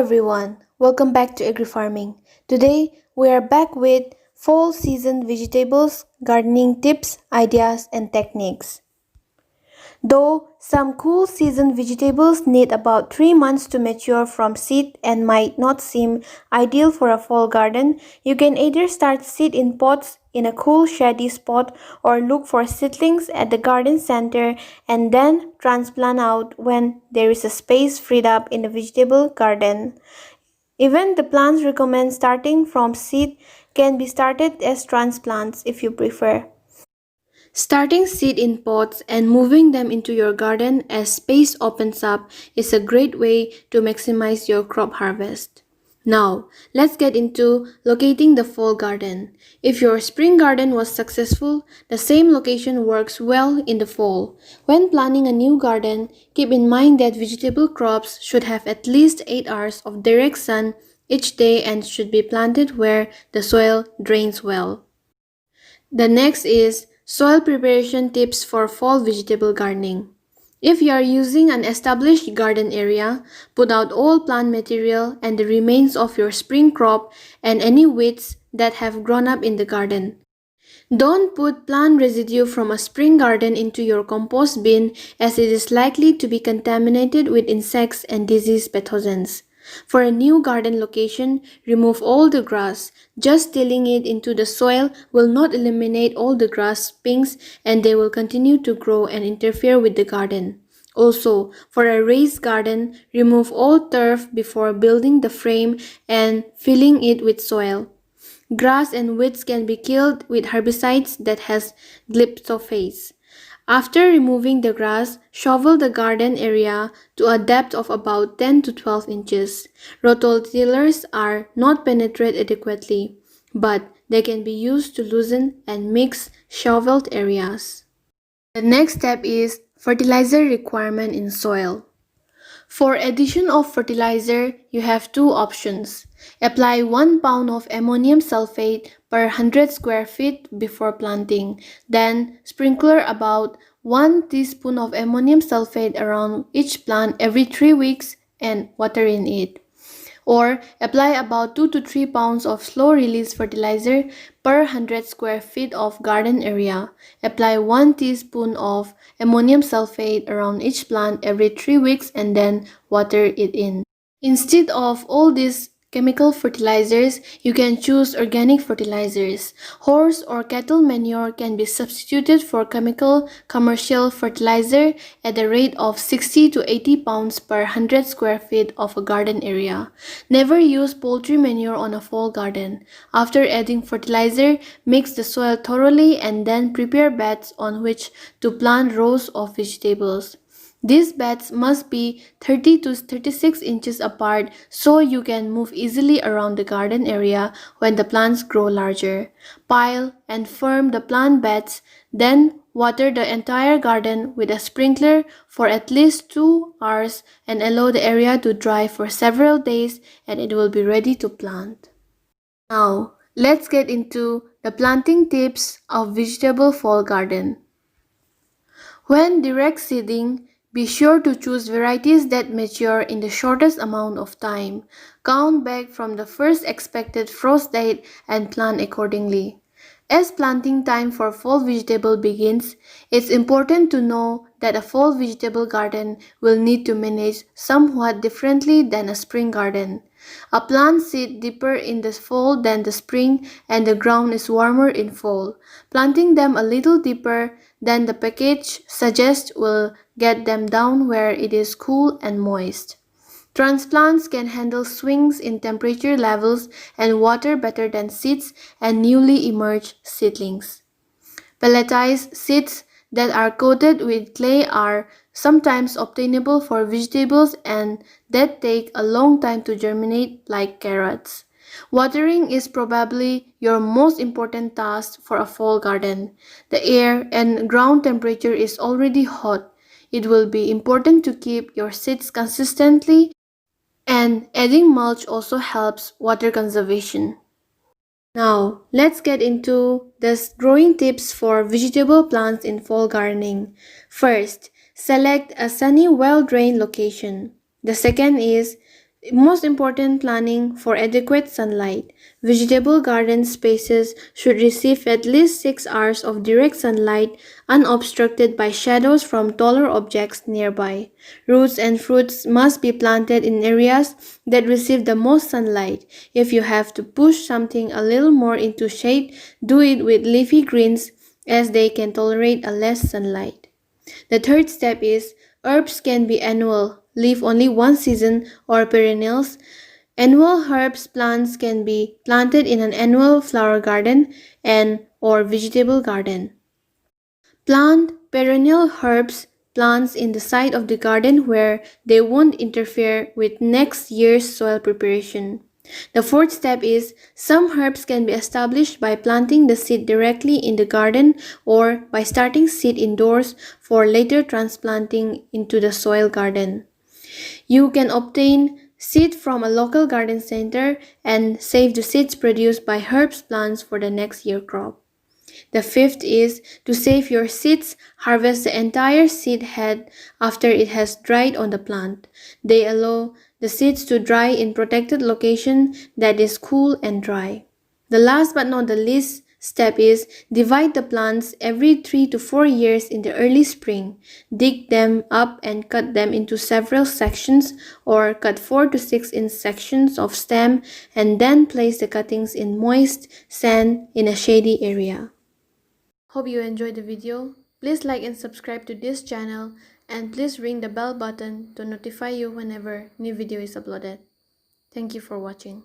everyone, welcome back to Agri Farming. Today we are back with fall season vegetables, gardening tips, ideas, and techniques. Though some cool season vegetables need about 3 months to mature from seed and might not seem ideal for a fall garden, you can either start seed in pots in a cool shady spot or look for seedlings at the garden center and then transplant out when there is a space freed up in the vegetable garden. Even the plants recommend starting from seed can be started as transplants if you prefer. Starting seed in pots and moving them into your garden as space opens up is a great way to maximize your crop harvest. Now, let's get into locating the fall garden. If your spring garden was successful, the same location works well in the fall. When planning a new garden, keep in mind that vegetable crops should have at least 8 hours of direct sun each day and should be planted where the soil drains well. The next is soil preparation tips for fall vegetable gardening. If you are using an established garden area, put out all plant material and the remains of your spring crop and any weeds that have grown up in the garden. Don't put plant residue from a spring garden into your compost bin as it is likely to be contaminated with insects and disease pathogens. For a new garden location, remove all the grass. Just tilling it into the soil will not eliminate all the grass pings and they will continue to grow and interfere with the garden. Also, for a raised garden, remove all turf before building the frame and filling it with soil. Grass and weeds can be killed with herbicides that has glyphosate. After removing the grass, shovel the garden area to a depth of about 10 to 12 inches. Rototillers are not penetrate adequately, but they can be used to loosen and mix shoveled areas. The next step is fertilizer requirement in soil. For addition of fertilizer, you have two options. Apply 1 pound of ammonium sulfate per 100 square feet before planting. Then sprinkle about 1 teaspoon of ammonium sulfate around each plant every 3 weeks and water in it. Or apply about 2 to 3 pounds of slow release fertilizer per 100 square feet of garden area. Apply 1 teaspoon of ammonium sulfate around each plant every 3 weeks and then water it in. Instead of all these chemical fertilizers, you can choose organic fertilizers. Horse or cattle manure can be substituted for chemical commercial fertilizer at the rate of 60 to 80 pounds per 100 square feet of a garden area. Never use poultry manure on a fall garden. After adding fertilizer, mix the soil thoroughly and then prepare beds on which to plant rows of vegetables. These beds must be 30 to 36 inches apart so you can move easily around the garden area when the plants grow larger. Pile and firm the plant beds, then water the entire garden with a sprinkler for at least 2 hours and allow the area to dry for several days and it will be ready to plant. Now, let's get into the planting tips of vegetable fall garden. When direct seeding, be sure to choose varieties that mature in the shortest amount of time. Count back from the first expected frost date and plant accordingly. As planting time for fall vegetable begins, it's important to know that a fall vegetable garden will need to manage somewhat differently than a spring garden. A plant seeds deeper in the fall than the spring and the ground is warmer in fall. Planting them a little deeper than the package suggests will get them down where it is cool and moist. Transplants can handle swings in temperature levels and water better than seeds and newly emerged seedlings. Pelletized seeds that are coated with clay are sometimes obtainable for vegetables and that take a long time to germinate like carrots. Watering is probably your most important task for a fall garden. The air and ground temperature is already hot. It will be important to keep your seeds consistently and adding mulch also helps water conservation. Now, let's get into the growing tips for vegetable plants in fall gardening. First, select a sunny, well-drained location. The second is Most important, planning for adequate sunlight. Vegetable garden spaces should receive at least 6 hours of direct sunlight unobstructed by shadows from taller objects nearby. Roots and fruits must be planted in areas that receive the most sunlight. If you have to push something a little more into shade, do it with leafy greens as they can tolerate a less sunlight. The third step is herbs can be annual, live only one season, or perennials. Annual herbs plants can be planted in an annual flower garden and or vegetable garden. Plant perennial herbs plants in the side of the garden where they won't interfere with next year's soil preparation. The fourth step is some herbs can be established by planting the seed directly in the garden or by starting seed indoors for later transplanting into the soil garden. You can obtain seed from a local garden center and save the seeds produced by herbs plants for the next year crop. The fifth is to save your seeds, harvest the entire seed head after it has dried on the plant. They allow the seeds to dry in protected location that is cool and dry. The last but not the least step is divide the plants every 3 to 4 years in the early spring. Dig them up and cut them into several sections or cut 4 to 6 inch sections of stem and then place the cuttings in moist sand in a shady area. Hope you enjoyed the video. Please like and subscribe to this channel and please ring the bell button to notify you whenever new video is uploaded. Thank you for watching.